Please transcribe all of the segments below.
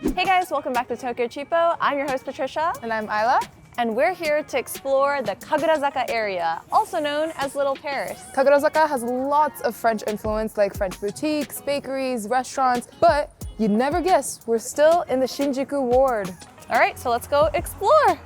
Hey guys, welcome back to Tokyo Cheapo. I'm your host Patricia. And I'm Isla. And we're here to explore the Kagurazaka area, also known as Little Paris. Kagurazaka has lots of French influence, like French boutiques, bakeries, restaurants, but you'd never guess we're still in the Shinjuku ward. All right, so let's go explore.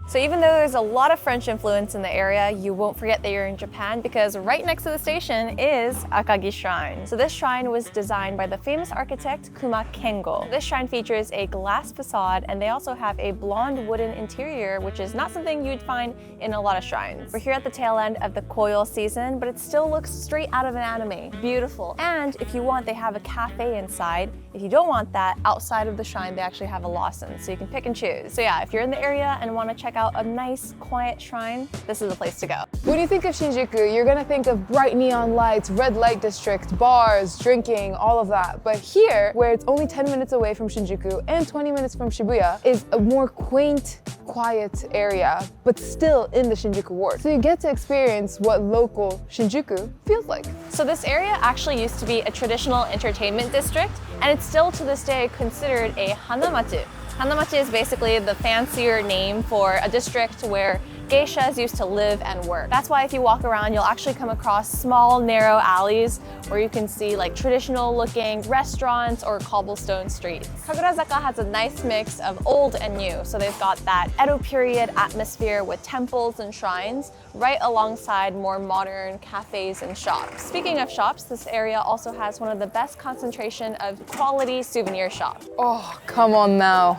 So even though there's a lot of French influence in the area, you won't forget that you're in Japan because right next to the station is Akagi Shrine. So this shrine was designed by the famous architect Kuma Kengo. This shrine features a glass facade and they also have a blonde wooden interior, which is not something you'd find in a lot of shrines. We're here at the tail end of the Koyo season, but it still looks straight out of an anime. Beautiful. And if you want, they have a cafe inside. If you don't want that, outside of the shrine, they actually have a Lawson, so you can pick and choose. So yeah, if you're in the area and want to check out a nice, quiet shrine, this is the place to go. When you think of Shinjuku, you're gonna think of bright neon lights, red light district, bars, drinking, all of that. But here, where it's only 10 minutes away from Shinjuku and 20 minutes from Shibuya, is a more quaint, quiet area, but still in the Shinjuku ward. So you get to experience what local Shinjuku feels like. So this area actually used to be a traditional entertainment district, and it's still to this day considered a hanamachi. Hanamachi is basically the fancier name for a district where geishas used to live and work. That's why if you walk around, you'll actually come across small, narrow alleys where you can see like traditional looking restaurants or cobblestone streets. Kagurazaka has a nice mix of old and new. So they've got that Edo period atmosphere with temples and shrines right alongside more modern cafes and shops. Speaking of shops, this area also has one of the best concentration of quality souvenir shops. Oh, come on now.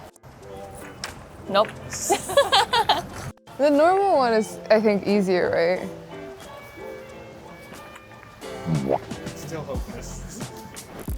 Nope. The normal one is, I think, easier, right? Still hopeless.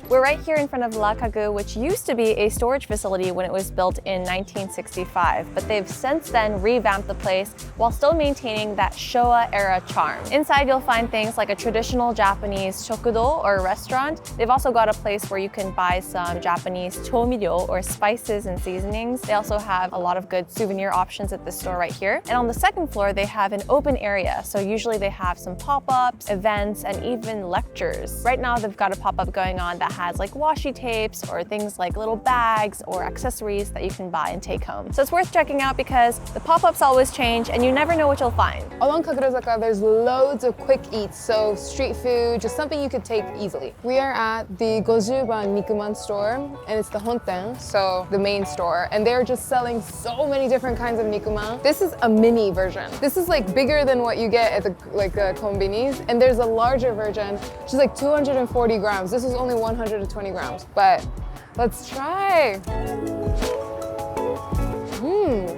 We're right here in front of La Kagu, which used to be a storage facility when it was built in 1965, but they've since then revamped the place while still maintaining that Showa era charm. Inside you'll find things like a traditional Japanese shokudo or restaurant. They've also got a place where you can buy some Japanese chomilyo or spices and seasonings. They also have a lot of good souvenir options at this store right here. And on the second floor they have an open area, so usually they have some pop-ups, events, and even lectures. Right now they've got a pop-up going on that has like washi tapes or things like little bags or accessories that you can buy and take home. So it's worth checking out because the pop-ups always change and you never know what you'll find. Along Kagurazaka, there's loads of quick eats, so street food, just something you could take easily. We are at the Gojuban Nikuman store, and it's the Honten, so the main store, and they're just selling so many different kinds of nikuman. This is a mini version. This is like bigger than what you get at the konbinis, and there's a larger version, which is like 240 grams. This is only 120 grams, but let's try.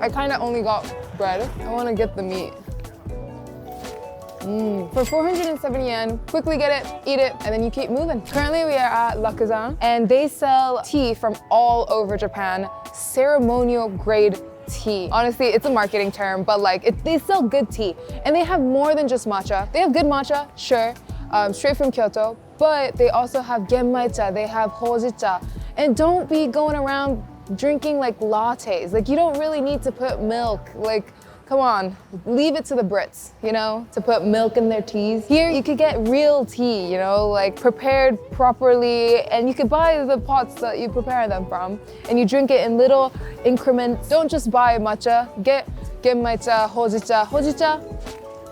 I kind of only got bread. I want to get the meat. For 470 yen, quickly get it, eat it, and then you keep moving. Currently we are at Rakuzan, and they sell tea from all over Japan, ceremonial grade tea. Honestly, it's a marketing term, but like they sell good tea, and they have more than just matcha. They have good matcha, sure, straight from Kyoto, but they also have genmaicha, they have hojicha, and don't be going around drinking like lattes. Like you don't really need to put milk, like come on, leave it to the Brits, you know, to put milk in their teas. Here you could get real tea, you know, like prepared properly, and you could buy the pots that you prepare them from, and you drink it in little increments. Don't just buy matcha, get genmaicha, hojicha. Hojicha,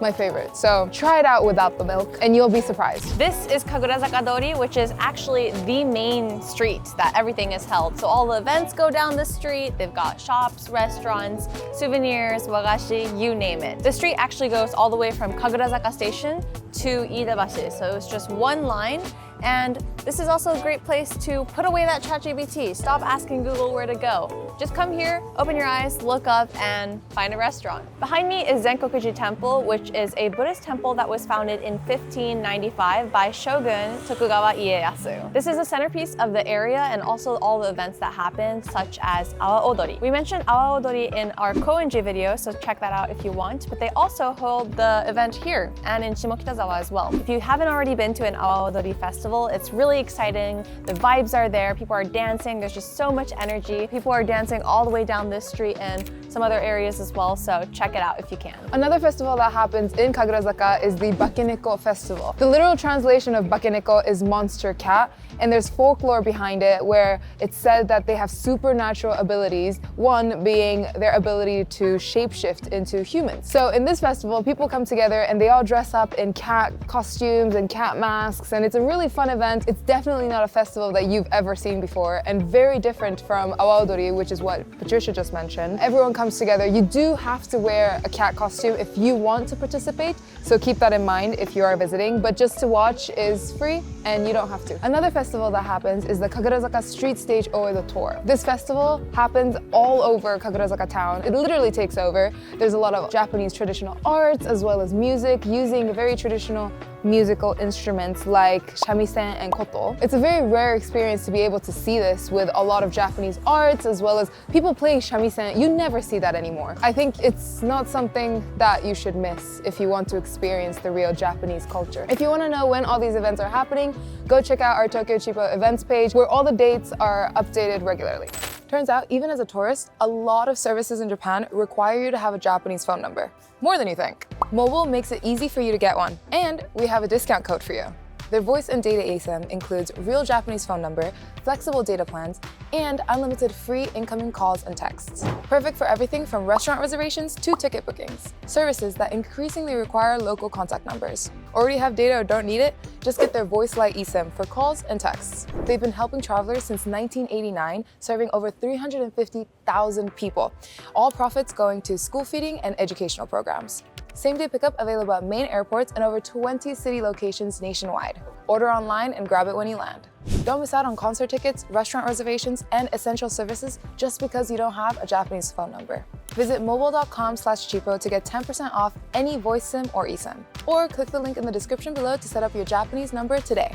my favorite. So try it out without the milk and you'll be surprised. This is Kagurazaka Dori, which is actually the main street that everything is held. So all the events go down the street. They've got shops, restaurants, souvenirs, wagashi, you name it. The street actually goes all the way from Kagurazaka Station to Iidabashi. So it's just one line. And this is also a great place to put away that ChatGPT. Stop asking Google where to go. Just come here, open your eyes, look up, and find a restaurant. Behind me is Zenkoku-ji Temple, which is a Buddhist temple that was founded in 1595 by Shogun Tokugawa Ieyasu. This is a centerpiece of the area and also all the events that happen, such as Awa Odori. We mentioned Awa Odori in our Koenji video, so check that out if you want, but they also hold the event here and in Shimokitazawa as well. If you haven't already been to an Awa Odori festival, festival. It's really exciting. The vibes are there. People are dancing. There's just so much energy. People are dancing all the way down this street and some other areas as well, so check it out if you can. Another festival that happens in Kagurazaka is the Neko Festival. The literal translation of Neko is monster cat, and there's folklore behind it where it's said that they have supernatural abilities, one being their ability to shapeshift into humans. So in this festival, people come together and they all dress up in cat costumes and cat masks, and it's a really fun event. It's definitely not a festival that you've ever seen before, and very different from Awa-odori, which is what Patricia just mentioned. Everyone comes together. You do have to wear a cat costume if you want to participate, so keep that in mind if you are visiting, but just to watch is free and you don't have to. Another festival that happens is the Kagurazaka Street Stage O-edo Tour. This festival happens all over Kagurazaka town. It literally takes over. There's a lot of Japanese traditional arts as well as music using very traditional musical instruments like shamisen and koto. It's a very rare experience to be able to see this with a lot of Japanese arts as well as people playing shamisen. You never see that anymore. I think it's not something that you should miss if you want to experience the real Japanese culture. If you want to know when all these events are happening, go check out our Tokyo Chiba events page where all the dates are updated regularly. Turns out, even as a tourist, a lot of services in Japan require you to have a Japanese phone number. More than you think. Mobile makes it easy for you to get one, and we have a discount code for you. Their voice and data eSIM includes real Japanese phone number, flexible data plans, and unlimited free incoming calls and texts. Perfect for everything from restaurant reservations to ticket bookings. Services that increasingly require local contact numbers. Already have data or don't need it? Just get their Voice Lite eSIM for calls and texts. They've been helping travelers since 1989, serving over 350,000 people. All profits going to school feeding and educational programs. Same-day pickup available at main airports and over 20 city locations nationwide. Order online and grab it when you land. Don't miss out on concert tickets, restaurant reservations, and essential services just because you don't have a Japanese phone number. Visit mobile.com/cheapo to get 10% off any voice SIM or eSIM. Or click the link in the description below to set up your Japanese number today.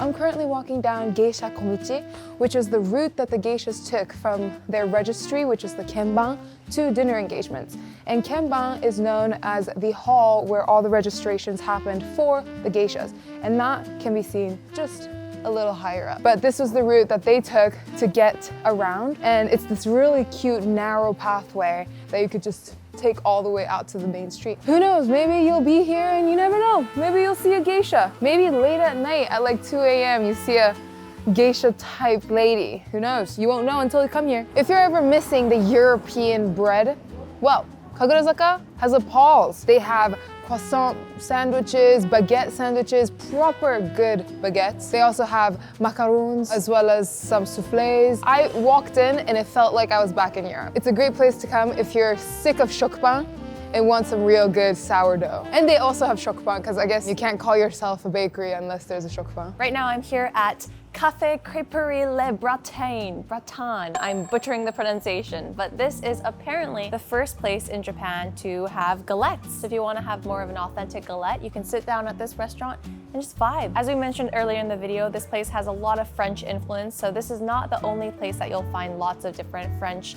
I'm currently walking down Geisha Komichi, which is the route that the geishas took from their registry, which is the kenban, to dinner engagements. And kenban is known as the hall where all the registrations happened for the geishas. And that can be seen just a little higher up. But this was the route that they took to get around. And it's this really cute, narrow pathway that you could just take all the way out to the main street. Who knows, maybe you'll be here and you never know. Maybe you'll see a geisha. Maybe late at night at like 2 a.m. you see a geisha type lady. Who knows? You won't know until you come here. If you're ever missing the European bread, well, Kagurazaka has a Paul's. They have croissant sandwiches, baguette sandwiches, proper good baguettes. They also have macarons as well as some soufflés. I walked in and it felt like I was back in Europe. It's a great place to come if you're sick of shokpan and want some real good sourdough. And they also have shokpan because I guess you can't call yourself a bakery unless there's a shokpan. Right now I'm here at Café Creperie Le Bretagne. I'm butchering the pronunciation, but this is apparently the first place in Japan to have galettes. If you want to have more of an authentic galette, you can sit down at this restaurant and just vibe. As we mentioned earlier in the video, this place has a lot of French influence, so this is not the only place that you'll find lots of different French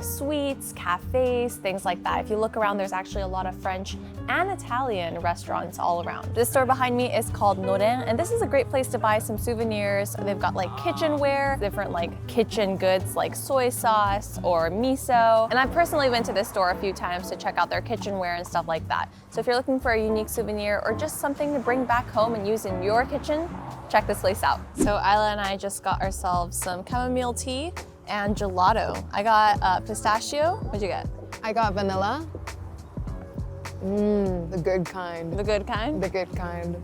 sweets, cafes, things like that. If you look around, there's actually a lot of French and Italian restaurants all around. This store behind me is called Noren, and this is a great place to buy some souvenirs. They've got like kitchenware, different like kitchen goods like soy sauce or miso. And I've personally been to this store a few times to check out their kitchenware and stuff like that. So if you're looking for a unique souvenir or just something to bring back home and use in your kitchen, check this place out. So Isla and I just got ourselves some chamomile tea and gelato. I got pistachio. What'd you get? I got vanilla. The good kind. The good kind? The good kind.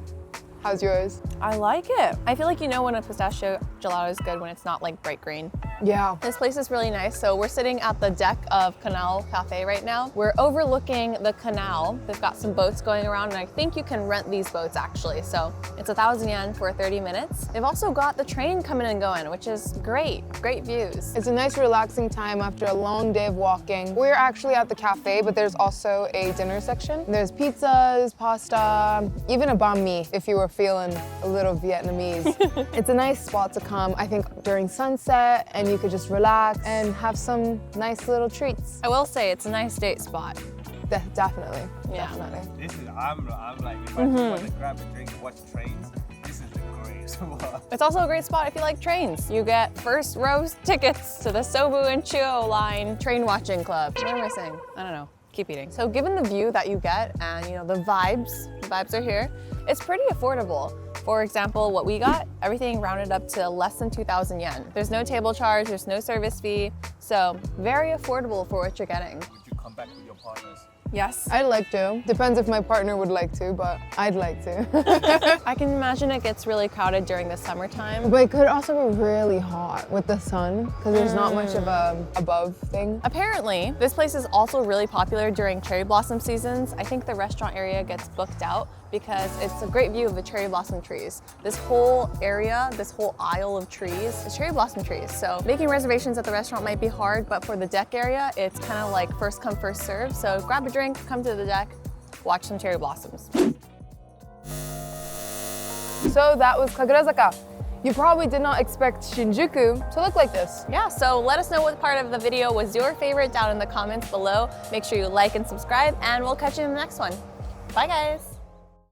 How's yours? I like it. I feel like you know when a pistachio gelato is good when it's not like bright green. Yeah. This place is really nice. So we're sitting at the deck of Canal Cafe right now. We're overlooking the canal. They've got some boats going around and I think you can rent these boats actually. So it's 1,000 yen for 30 minutes. They've also got the train coming and going, which is great. Great views. It's a nice relaxing time after a long day of walking. We're actually at the cafe, but there's also a dinner section. There's pizzas, pasta, even a banh mi if you were feeling a little Vietnamese. It's a nice spot to come, I think, during sunset, and you could just relax and have some nice little treats. I will say it's a nice date spot. Definitely, Yeah. definitely. This is, I'm like, if I just want to grab a drink and watch trains, this is the great It's also a great spot if you like trains. You get first row tickets to the Sobu and Chuo line train watching club. What am I saying? I don't know. Keep eating. So given the view that you get and the vibes are here, it's pretty affordable. For example, what we got, everything rounded up to less than 2,000 yen. There's no table charge, there's no service fee, so very affordable for what you're getting. Would you come back with your partners? Yes. I'd like to. Depends if my partner would like to, but I'd like to. I can imagine it gets really crowded during the summertime. But it could also be really hot with the sun because there's not much of a above thing. Apparently, this place is also really popular during cherry blossom seasons. I think the restaurant area gets booked out because it's a great view of the cherry blossom trees. This whole area, this whole aisle of trees is cherry blossom trees. So making reservations at the restaurant might be hard, but for the deck area, it's kind of like first come, first serve. So grab a drink, come to the deck, watch some cherry blossoms. So that was Kagurazaka. You probably did not expect Shinjuku to look like this. Yeah, so let us know what part of the video was your favorite down in the comments below. Make sure you like and subscribe, and we'll catch you in the next one. Bye, guys.